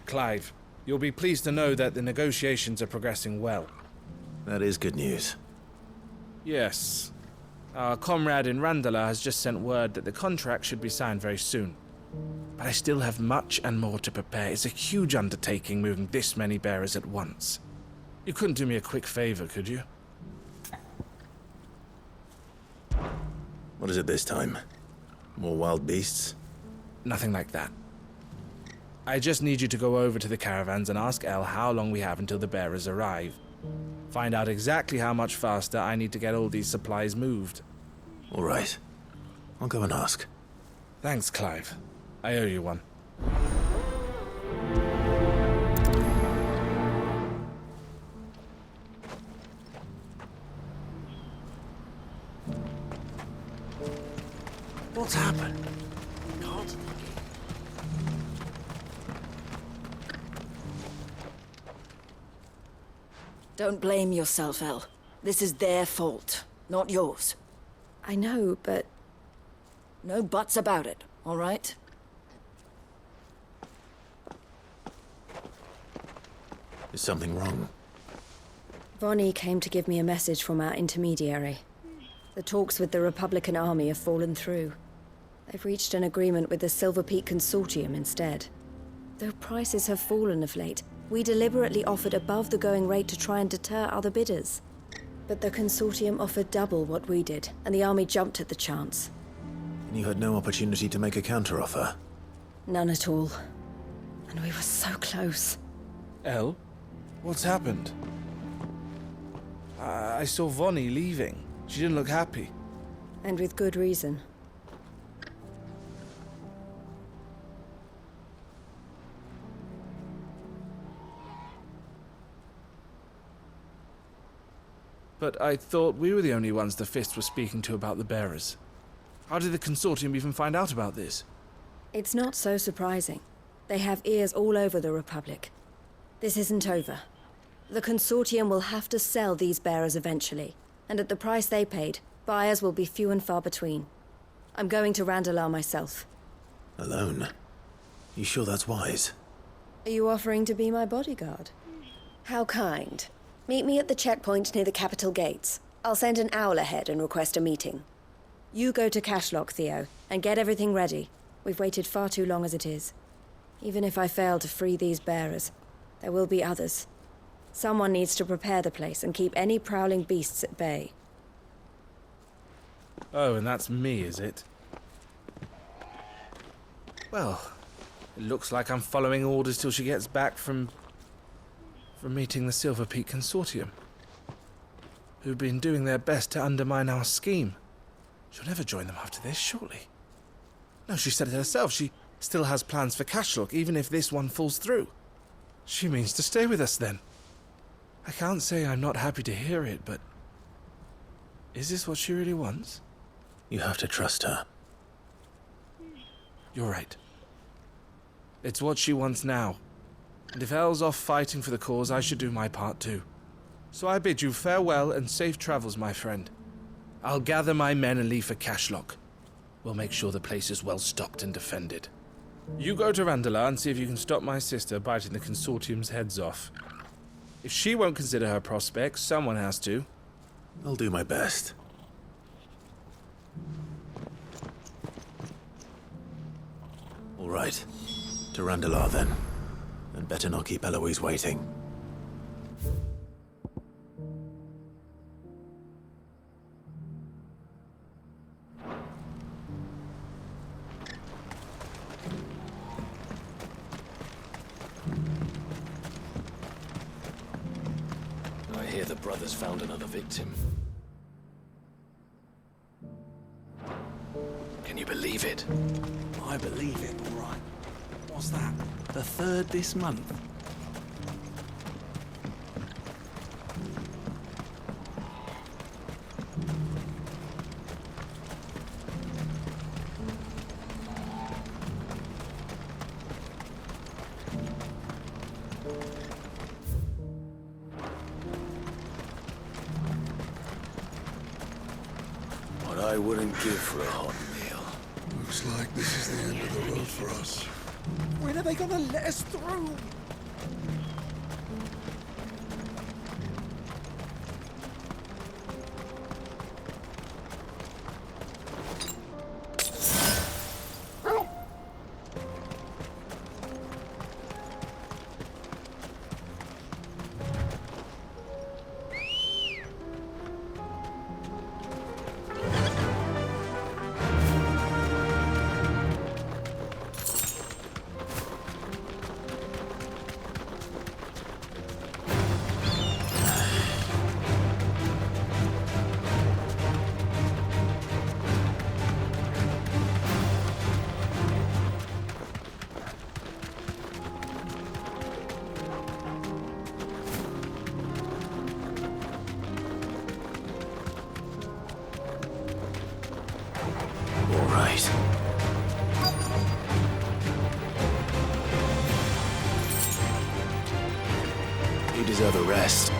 Clive. You'll be pleased to know that the negotiations are progressing well. That is good news. Yes. Our comrade in Randala has just sent word that the contract should be signed very soon. But I still have much and more to prepare. It's a huge undertaking moving this many bearers at once. You couldn't do me a quick favor, could you? What is it this time? More wild beasts? Nothing like that. I just need you to go over to the caravans and ask El how long we have until the bearers arrive. Find out exactly how much faster I need to get all these supplies moved. All right. I'll go and ask. Thanks, Clive. I owe you one. What's happened? God. Don't blame yourself, El. This is their fault, not yours. I know, but... No buts about it, all right? Is something wrong? Vonnie came to give me a message from our intermediary. The talks with the Republican Army have fallen through. They've reached an agreement with the Silver Peak Consortium instead. Though prices have fallen of late, we deliberately offered above the going rate to try and deter other bidders. But the Consortium offered double what we did, and the Army jumped at the chance. And you had no opportunity to make a counteroffer? None at all. And we were so close. El? What's happened? I saw Vonnie leaving. She didn't look happy. And with good reason. But I thought we were the only ones the Fist were speaking to about the bearers. How did the Consortium even find out about this? It's not so surprising. They have ears all over the Republic. This isn't over. The Consortium will have to sell these bearers eventually, and at the price they paid, buyers will be few and far between. I'm going to Randalar myself. Alone? You sure that's wise? Are you offering to be my bodyguard? How kind. Meet me at the checkpoint near the capital gates. I'll send an owl ahead and request a meeting. You go to Cashlock, Theo, and get everything ready. We've waited far too long as it is. Even if I fail to free these bearers, there will be others. Someone needs to prepare the place and keep any prowling beasts at bay. Oh, and that's me, is it? Well, it looks like I'm following orders till she gets back from meeting the Silver Peak Consortium, who've been doing their best to undermine our scheme. She'll never join them after this, surely. No, she said it herself. She still has plans for Cashlock, even if this one falls through. She means to stay with us, then. I can't say I'm not happy to hear it, but... is this what she really wants? You have to trust her. You're right. It's what she wants now. And if Elle's off fighting for the cause, I should do my part too. So I bid you farewell and safe travels, my friend. I'll gather my men and leave for Cashlock. We'll make sure the place is well stocked and defended. You go to Randalar and see if you can stop my sister biting the Consortium's heads off. If she won't consider her prospects, someone has to. I'll do my best. All right. To Randalar, then. And better not keep Eloise waiting. I hear the brothers found another victim. Can you believe it? I believe it, all right. What's that? The third this month? What I wouldn't give for a hot meal. Looks like this is the end of the road for us. When are they gonna let us through? All right. You deserve a rest.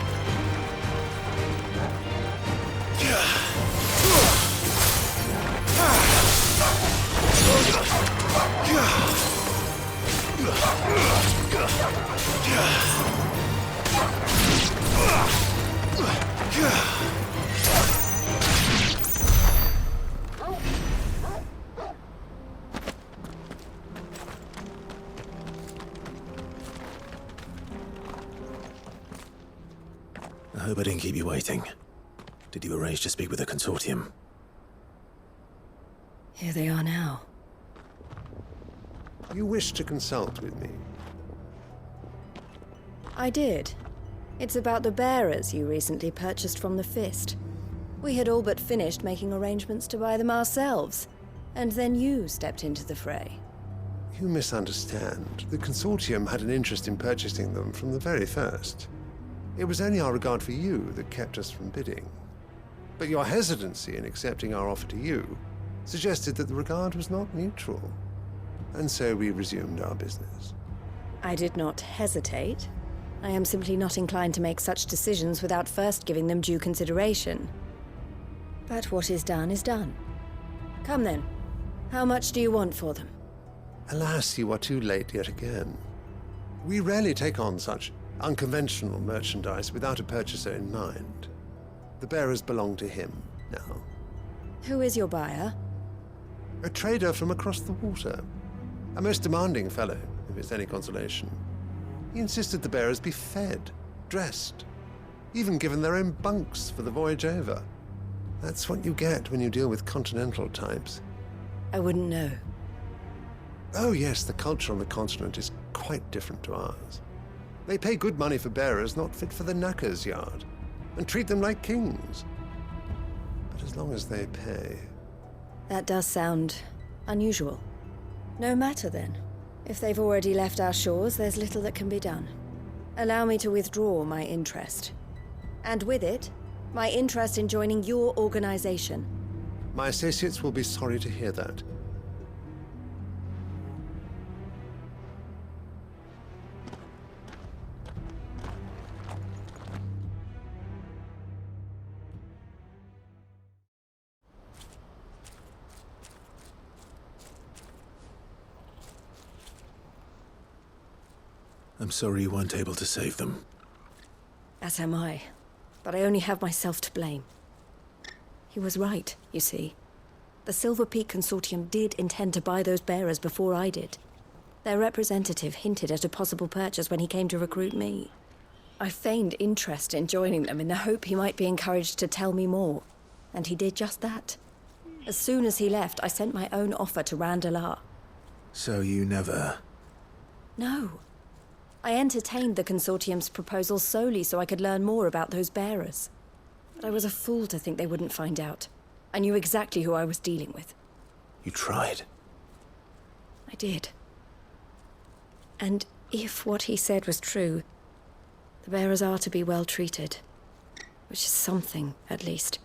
I hope I didn't keep you waiting. Did you arrange to speak with the consortium? Here they are now. You wish to consult with me? I did. It's about the bearers you recently purchased from the Fist. We had all but finished making arrangements to buy them ourselves, and then you stepped into the fray. You misunderstand. The consortium had an interest in purchasing them from the very first. It was only our regard for you that kept us from bidding. But your hesitancy in accepting our offer to you suggested that the regard was not mutual. And so we resumed our business. I did not hesitate. I am simply not inclined to make such decisions without first giving them due consideration. But what is done is done. Come then. How much do you want for them? Alas, you are too late yet again. We rarely take on such unconventional merchandise without a purchaser in mind. The bearers belong to him now. Who is your buyer? A trader from across the water. A most demanding fellow, if it's any consolation. He insisted the bearers be fed, dressed, even given their own bunks for the voyage over. That's what you get when you deal with continental types. I wouldn't know. Oh yes, the culture on the continent is quite different to ours. They pay good money for bearers not fit for the knacker's yard, and treat them like kings. But as long as they pay... That does sound unusual. No matter then. If they've already left our shores, there's little that can be done. Allow me to withdraw my interest. And with it, my interest in joining your organization. My associates will be sorry to hear that. I'm sorry you weren't able to save them. As am I. But I only have myself to blame. He was right, you see. The Silver Peak Consortium did intend to buy those bearers before I did. Their representative hinted at a possible purchase when he came to recruit me. I feigned interest in joining them in the hope he might be encouraged to tell me more. And he did just that. As soon as he left, I sent my own offer to Randalar. So you never... No. I entertained the Consortium's proposal solely so I could learn more about those bearers. But I was a fool to think they wouldn't find out. I knew exactly who I was dealing with. You tried. I did. And if what he said was true, the bearers are to be well treated. Which is something, at least.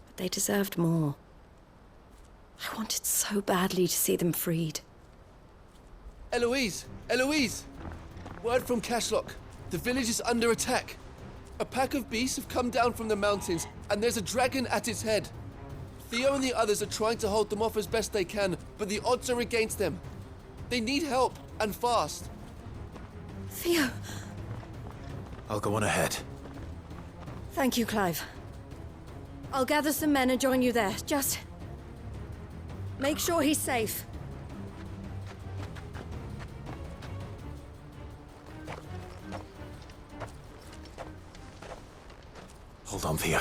But they deserved more. I wanted so badly to see them freed. Eloise! Eloise! Word from Cashlock. The village is under attack. A pack of beasts have come down from the mountains, and there's a dragon at its head. Theo and the others are trying to hold them off as best they can, but the odds are against them. They need help, and fast. Theo. I'll go on ahead. Thank you, Clive. I'll gather some men and join you there. Just make sure he's safe. Hold on, Theo.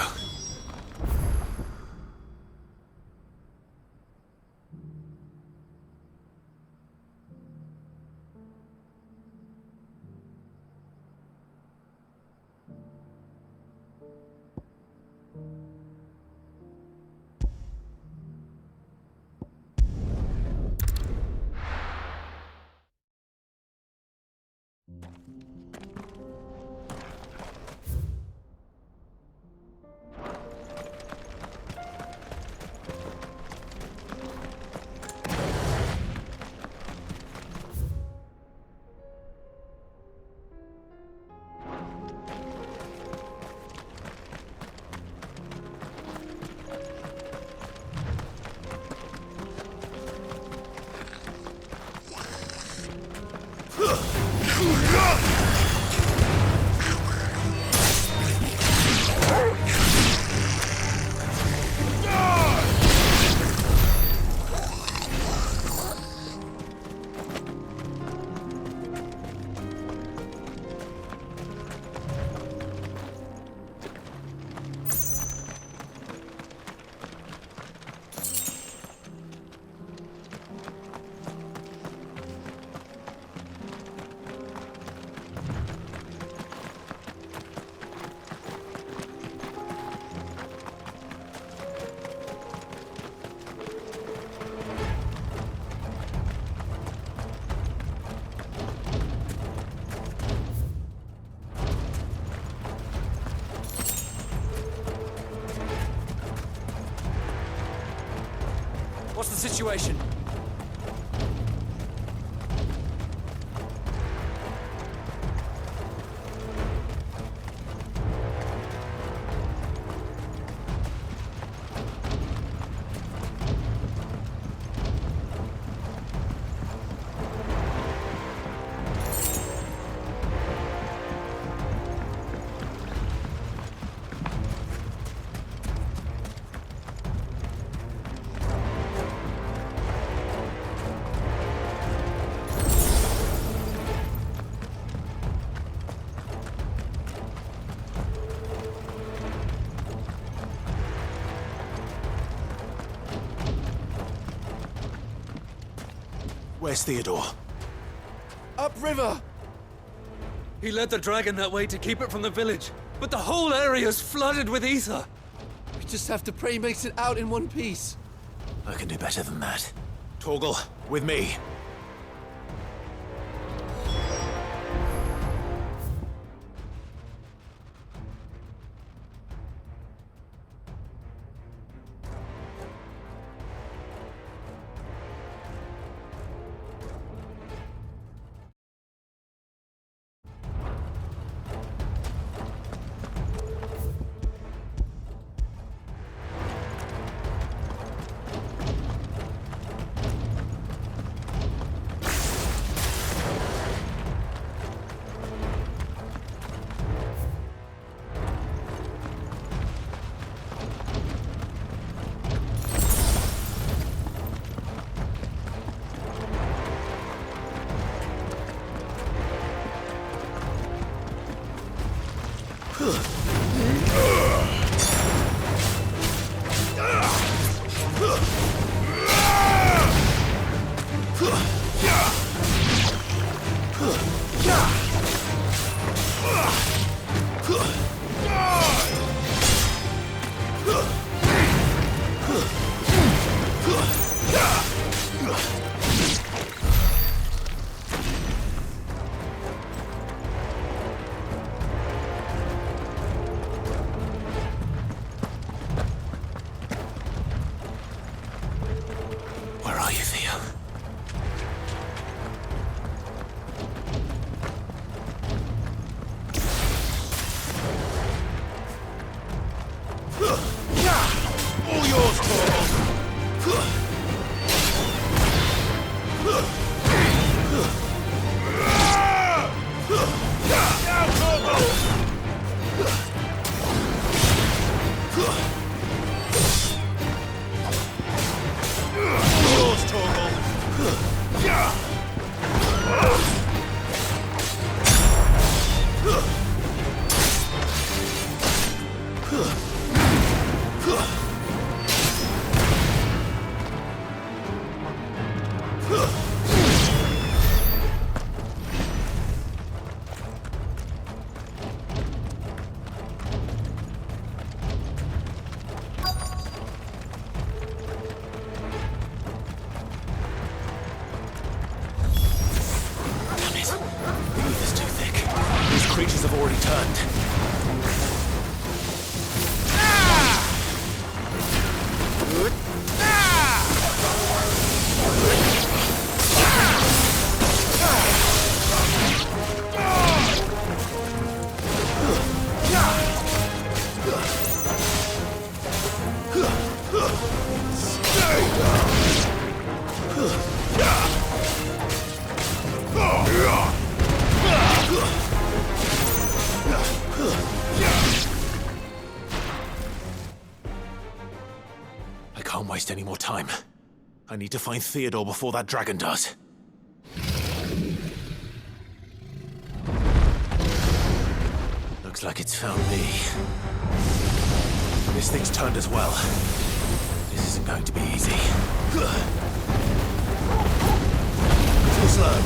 What's the situation? Where's Theodore? Upriver! He led the dragon that way to keep it from the village, but the whole area's flooded with ether. We just have to pray he makes it out in one piece. I can do better than that. Torgal, with me. creatures have already turned. I can't waste any more time. I need to find Theodore before that dragon does. Looks like it's found me. This thing's turned as well. This isn't going to be easy. Too slow.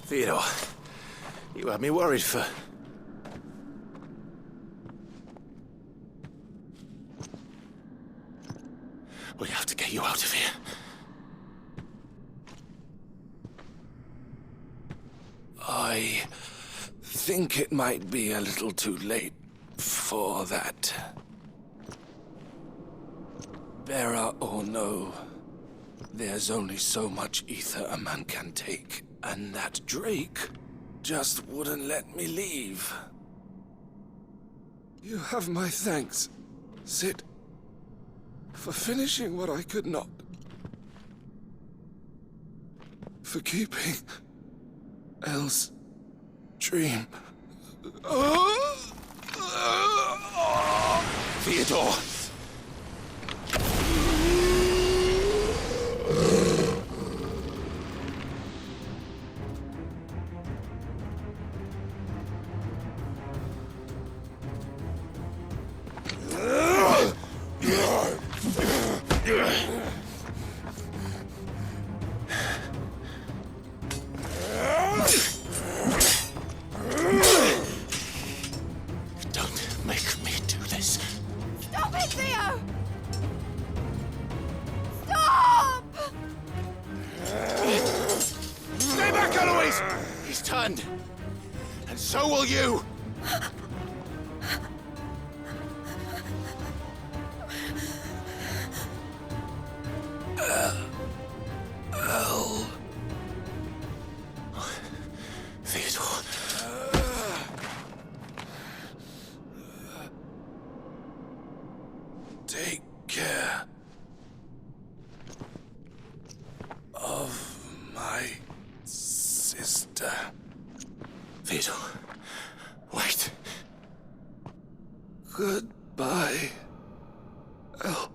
Theodore, you had me worried for... We have to get you out of here. I think it might be a little too late for that. Bearer or no, there's only so much ether a man can take, and that Drake just wouldn't let me leave. You have my thanks, Sid, for finishing what I could not. For keeping Elle's dream. Theodore! Don't make me do this. Stop it, Theo! Stop! Stay back, Eloise! He's turned. And so will you! Theodore. Take care of my sister. Theodore, wait. Goodbye, Elle.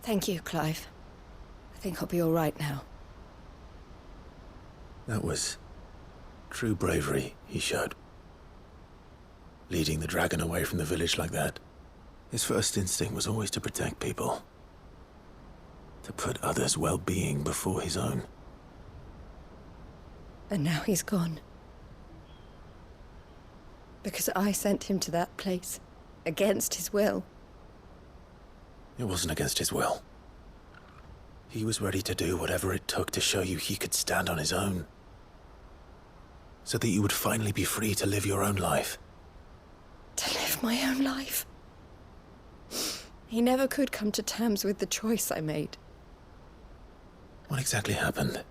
Thank you, Clive. I think I'll be all right now. That was true bravery he showed. Leading the dragon away from the village like that. His first instinct was always to protect people. To put others' well-being before his own. And now he's gone. Because I sent him to that place, against his will. It wasn't against his will. He was ready to do whatever it took to show you he could stand on his own. So that you would finally be free to live your own life. To live my own life? He never could come to terms with the choice I made. What exactly happened?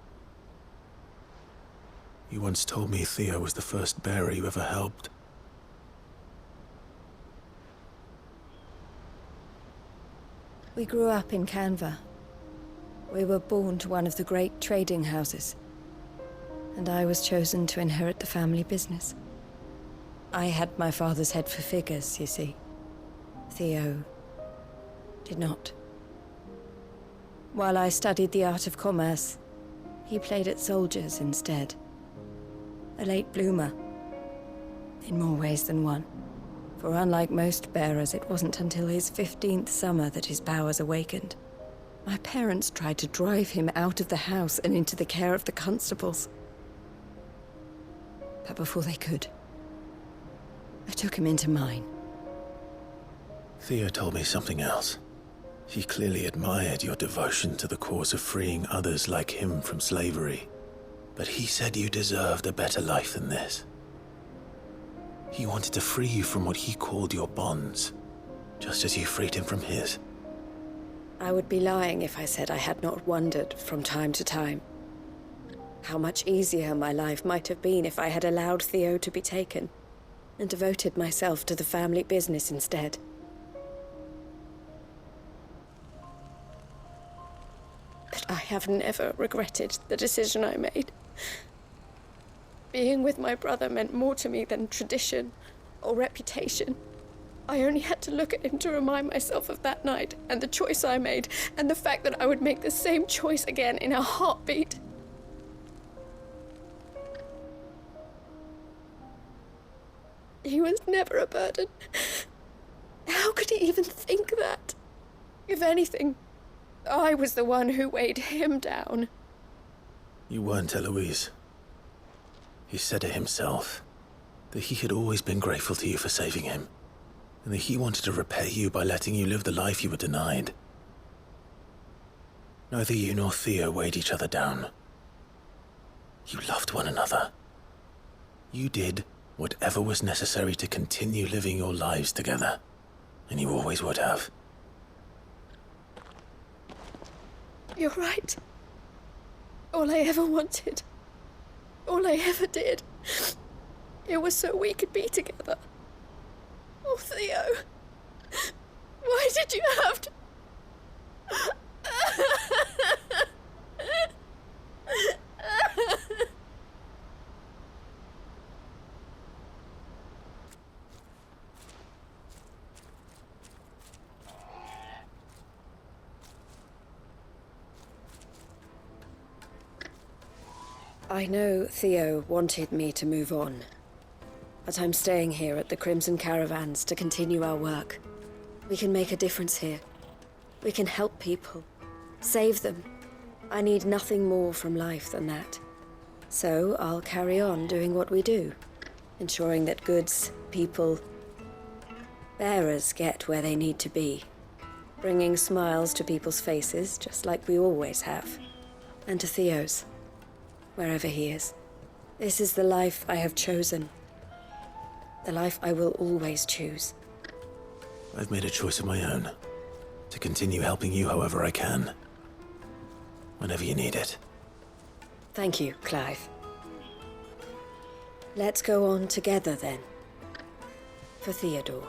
You once told me Theo was the first bearer you ever helped. We grew up in Canva. We were born to one of the great trading houses. And I was chosen to inherit the family business. I had my father's head for figures, you see. Theo did not. While I studied the art of commerce, he played at soldiers instead. A late bloomer, in more ways than one. For unlike most bearers, it wasn't until his 15th summer that his powers awakened. My parents tried to drive him out of the house and into the care of the constables. But before they could, I took him into mine. Theo told me something else. He clearly admired your devotion to the cause of freeing others like him from slavery. But he said you deserved a better life than this. He wanted to free you from what he called your bonds, just as you freed him from his. I would be lying if I said I had not wondered from time to time how much easier my life might have been if I had allowed Theo to be taken. and devoted myself to the family business instead. But I have never regretted the decision I made. Being with my brother meant more to me than tradition or reputation. I only had to look at him to remind myself of that night, and the choice I made, and the fact that I would make the same choice again in a heartbeat. He was never a burden. How could he even think that? If anything, I was the one who weighed him down. You weren't, Eloise. He said it himself, that he had always been grateful to you for saving him, and that he wanted to repay you by letting you live the life you were denied. Neither you nor Theo weighed each other down. You loved one another. You did whatever was necessary to continue living your lives together, and you always would have. You're right. All I ever wanted, all I ever did, it was so we could be together. Oh, Theo, why did you have to... I know Theo wanted me to move on, but I'm staying here at the Crimson Caravans to continue our work. We can make a difference here. We can help people, save them. I need nothing more from life than that. So I'll carry on doing what we do, ensuring that goods, people, bearers get where they need to be, bringing smiles to people's faces just like we always have, and to Theo's, wherever he is. This is the life I have chosen. The life I will always choose. I've made a choice of my own, to continue helping you however I can, whenever you need it. Thank you, Clive. Let's go on together then. For Theodore.